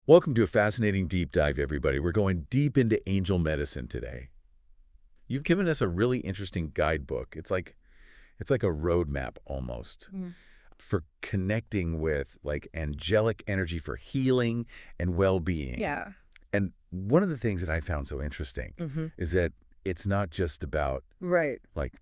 Welcome to a fascinating deep dive, everybody. We're going deep into angel medicine today. You've given us a really interesting guidebook. It's like a roadmap almost for connecting with like angelic energy for healing and well-being. Yeah. And one of the things that I found so interesting is that it's not just about Right. like,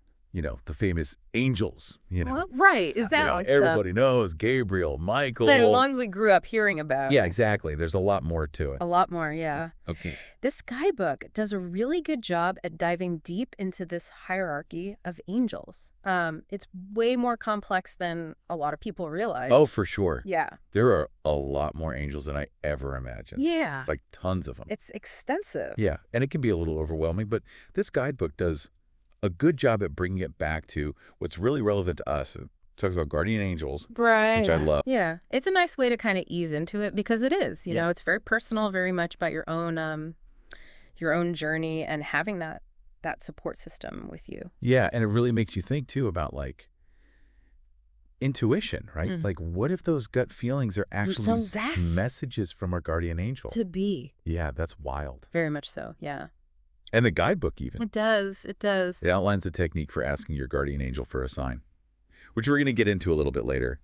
the famous angels, Well, right. Is that like everybody knows Gabriel, Michael. the ones we grew up hearing about? Yeah, exactly. There's a lot more to it. A lot more, yeah. Okay. This guidebook does a really good job at diving deep into this hierarchy of angels. It's way more complex than a lot of people realize. Oh, for sure. Yeah. There are a lot more angels than I ever imagined. Yeah. Like tons of them. It's extensive. Yeah, and it can be a little overwhelming, but this guidebook does a good job at bringing it back to what's really relevant to us. It talks about guardian angels, Right. which I love. Yeah. It's a nice way to kind of ease into it because it is, you know, it's very personal, very much about your own journey and having that support system with you. Yeah, and it really makes you think too about like intuition, right? Like what if those gut feelings are actually messages from our guardian angel? To be. Yeah, that's wild. Very much so, yeah. And the guidebook even. It does. It does. It outlines the technique for asking your guardian angel for a sign, which we're going to get into a little bit later.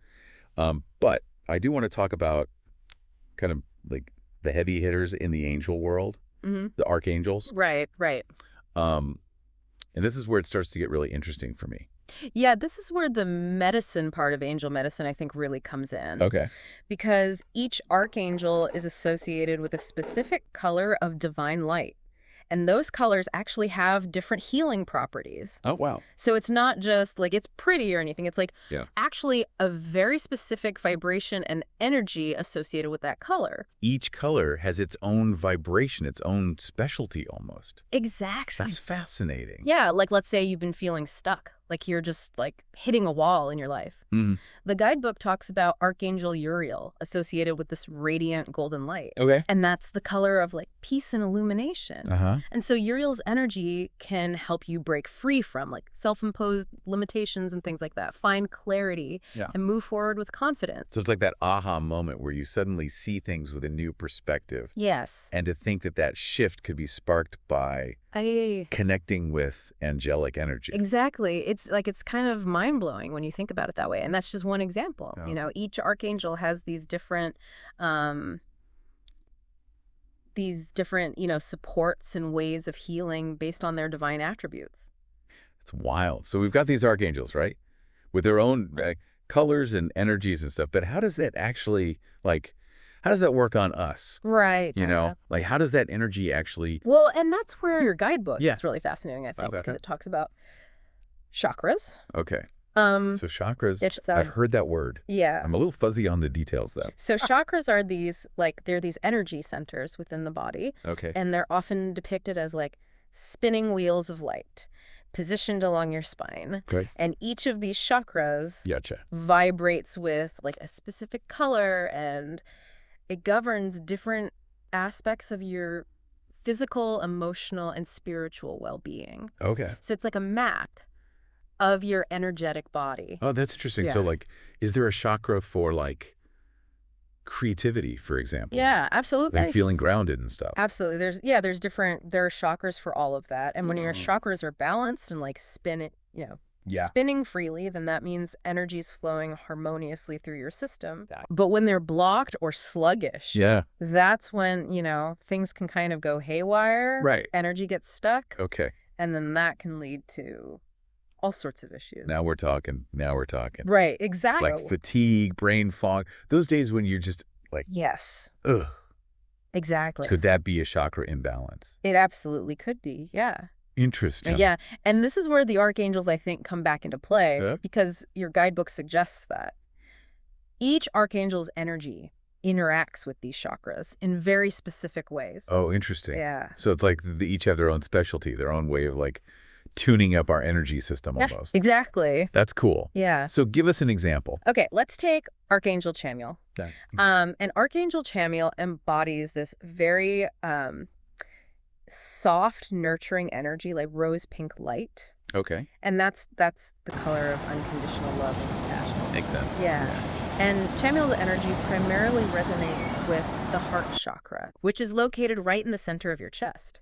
But I do want to talk about kind of like the heavy hitters in the angel world, the archangels. Right, right. And this is where it starts to get really interesting for me. Yeah, this is where the medicine part of angel medicine, I think, really comes in. Okay. Because each archangel is associated with a specific color of divine light. And those colors actually have different healing properties. Oh, wow. So it's not just like it's pretty or anything. It's like actually a very specific vibration and energy associated with that color. Each color has its own vibration, its own specialty almost. Exactly. That's fascinating. Yeah, like let's say you've been feeling stuck. Like you're just like hitting a wall in your life. The guidebook talks about Archangel Uriel associated with this radiant golden light. Okay. And that's the color of like peace and illumination. And so Uriel's energy can help you break free from like self-imposed limitations and things like that. Find clarity and move forward with confidence. So it's like that aha moment where you suddenly see things with a new perspective. Yes. And to think that that shift could be sparked by connecting with angelic energy. Exactly. It's kind of mind-blowing when you think about it that way. And that's just one example. You know, each archangel has these different supports and ways of healing based on their divine attributes. It's wild. So we've got these archangels, right? With their own colors and energies and stuff. But how does that actually, how does that work on us? Right. You know, like how does that energy actually... Well, and that's where your guidebook is really fascinating, I think, because it talks about chakras. Okay. So chakras, I've heard that word. Yeah. I'm a little fuzzy on the details though. So chakras are they're these energy centers within the body. Okay. And they're often depicted as like spinning wheels of light positioned along your spine. Okay. And each of these chakras vibrates with like a specific color, and it governs different aspects of your physical, emotional, and spiritual well-being. Okay. So it's like a map of your energetic body. Oh, that's interesting. So like, is there a chakra for like creativity, for example? Yeah, absolutely. And feeling grounded and stuff. Absolutely. There are chakras for all of that. And when your chakras are balanced and like spinning freely, then that means energy's flowing harmoniously through your system. But when they're blocked or sluggish, that's when, things can kind of go haywire. Right. Energy gets stuck. Okay. And then that can lead to all sorts of issues. Now we're talking. Right, exactly. Like fatigue, brain fog, those days when you're just like... Yes. Ugh. Exactly. Could that be a chakra imbalance? It absolutely could be, yeah. Interesting. Yeah, and this is where the archangels, I think, come back into play because your guidebook suggests that. Each archangel's energy interacts with these chakras in very specific ways. Oh, interesting. Yeah. So it's like they each have their own specialty, their own way of like tuning up our energy system almost. Exactly. That's cool. Yeah. So give us an example. Okay, let's take Archangel Chamuel. And Archangel Chamuel embodies this very soft, nurturing energy, like rose pink light. Okay. And that's the color of unconditional love and compassion. Makes sense. Yeah. And Chamuel's energy primarily resonates with the heart chakra, which is located right in the center of your chest.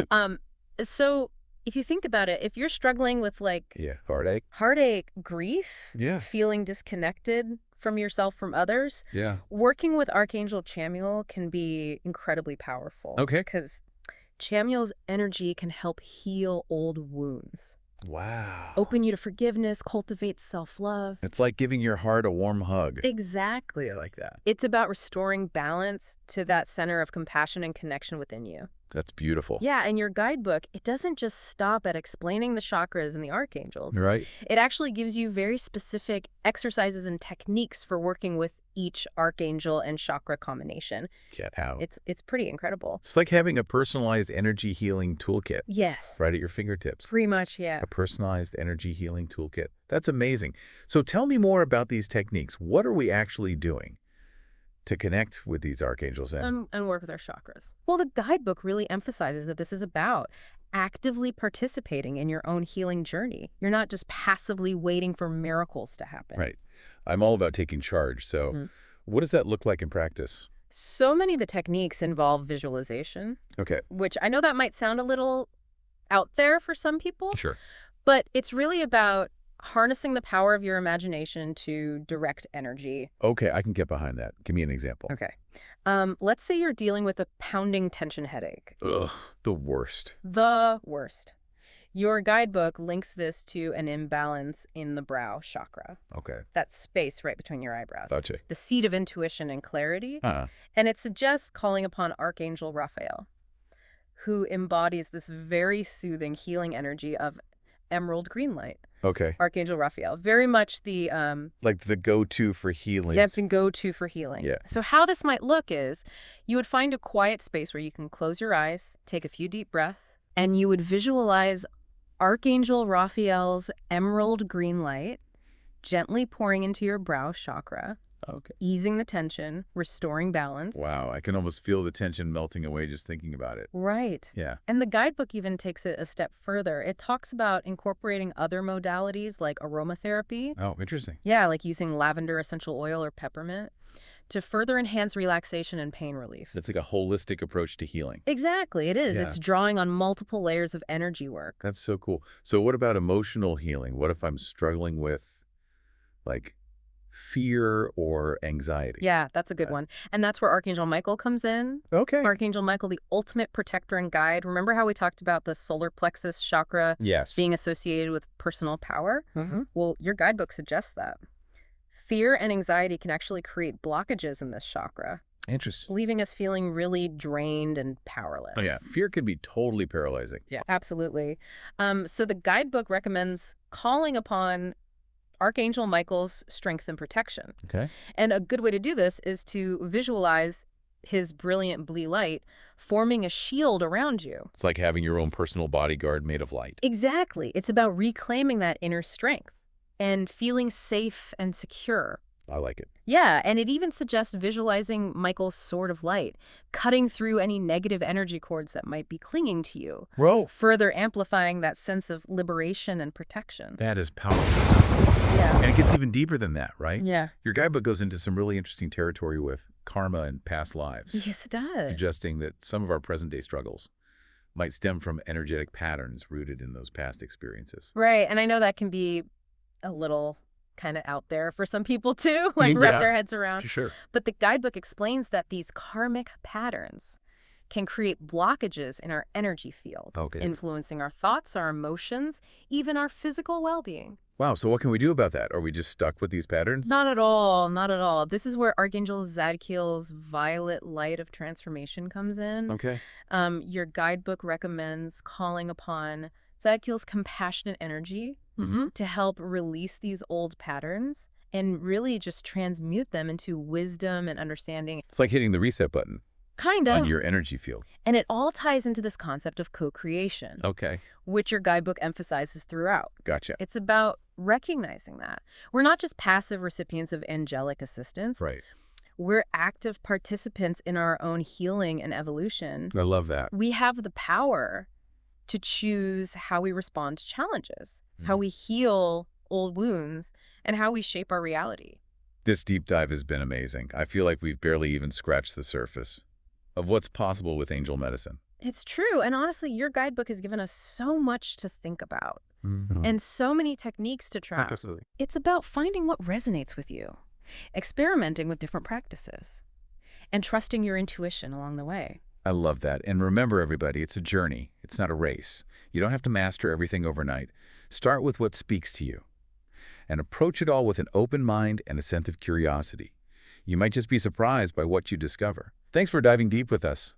Um, so if you think about it, if you're struggling with Yeah, heartache. heartache, grief, Yeah. feeling disconnected from yourself, from others, Yeah. working with Archangel Chamuel can be incredibly powerful. Okay. Because Chamuel's energy can help heal old wounds. Wow. Open you to forgiveness, cultivate self-love. It's like giving your heart a warm hug. Exactly. I like that. It's about restoring balance to that center of compassion and connection within you. That's beautiful. Yeah, and your guidebook, it doesn't just stop at explaining the chakras and the archangels. Right. It actually gives you very specific exercises and techniques for working with each archangel and chakra combination. Get out. It's pretty incredible. It's like having a personalized energy healing toolkit. Yes. Right at your fingertips. Pretty much, yeah. A personalized energy healing toolkit. That's amazing. So tell me more about these techniques. What are we actually doing to connect with these archangels And work with our chakras. Well, the guidebook really emphasizes that this is about actively participating in your own healing journey. You're not just passively waiting for miracles to happen. Right. I'm all about taking charge. So what does that look like in practice? So many of the techniques involve visualization. Okay. Which I know that might sound a little out there for some people. Sure. But it's really about harnessing the power of your imagination to direct energy. Okay, I can get behind that. Give me an example. Okay. Let's say you're dealing with a pounding tension headache. Ugh, the worst. The worst. Your guidebook links this to an imbalance in the brow chakra. Okay. That space right between your eyebrows. Gotcha. The seat of intuition and clarity. And it suggests calling upon Archangel Raphael, who embodies this very soothing, healing energy of emerald green light. Okay. Archangel Raphael. Very much the like the go-to for healing. Yep, the go-to for healing. Yeah. So how this might look is you would find a quiet space where you can close your eyes, take a few deep breaths, and you would visualize Archangel Raphael's emerald green light gently pouring into your brow chakra. Okay. Easing the tension, restoring balance. Wow, I can almost feel the tension melting away just thinking about it. Right. Yeah. And the guidebook even takes it a step further. It talks about incorporating other modalities like aromatherapy. Oh, interesting. Yeah, like using lavender essential oil or peppermint to further enhance relaxation and pain relief. That's like a holistic approach to healing. Exactly, it is. Yeah. It's drawing on multiple layers of energy work. That's so cool. So what about emotional healing? What if I'm struggling with, like, fear or anxiety? Yeah, that's a good one. And that's where Archangel Michael comes in. Okay. Archangel Michael, the ultimate protector and guide. Remember how we talked about the solar plexus chakra Yes. being associated with personal power? Mm-hmm. Well, your guidebook suggests that. Fear and anxiety can actually create blockages in this chakra, Interesting. leaving us feeling really drained and powerless. Oh, yeah. Fear can be totally paralyzing. Yeah, absolutely. So the guidebook recommends calling upon Archangel Michael's strength and protection. Okay. And a good way to do this is to visualize his brilliant blue light forming a shield around you. It's like having your own personal bodyguard made of light. Exactly. It's about reclaiming that inner strength and feeling safe and secure. I like it. Yeah, and it even suggests visualizing Michael's sword of light, cutting through any negative energy cords that might be clinging to you, Whoa. further amplifying that sense of liberation and protection. That is powerful stuff. Yeah. And it gets even deeper than that, right? Yeah. Your guidebook goes into some really interesting territory with karma and past lives. Yes, it does. Suggesting that some of our present-day struggles might stem from energetic patterns rooted in those past experiences. Right, and I know that can be a little kind of out there for some people too, like wrap their heads around. Sure. But the guidebook explains that these karmic patterns can create blockages in our energy field, influencing our thoughts, our emotions, even our physical well-being. Wow, so what can we do about that? Are we just stuck with these patterns? Not at all, not at all. This is where Archangel Zadkiel's violet light of transformation comes in. Okay. Your guidebook recommends calling upon Zadkiel's compassionate energy to help release these old patterns and really just transmute them into wisdom and understanding. It's like hitting the reset button. Kind of. On your energy field. And it all ties into this concept of co-creation. Okay. Which your guidebook emphasizes throughout. Gotcha. It's about recognizing that. We're not just passive recipients of angelic assistance. Right. We're active participants in our own healing and evolution. I love that. We have the power to choose how we respond to challenges, how we heal old wounds, and how we shape our reality. This deep dive has been amazing. I feel like we've barely even scratched the surface of what's possible with angel medicine. It's true. And honestly, your guidebook has given us so much to think about Mm-hmm. and so many techniques to try. Absolutely. It's about finding what resonates with you, experimenting with different practices, and trusting your intuition along the way. I love that. And remember, everybody, it's a journey. It's not a race. You don't have to master everything overnight. Start with what speaks to you and approach it all with an open mind and a sense of curiosity. You might just be surprised by what you discover. Thanks for diving deep with us.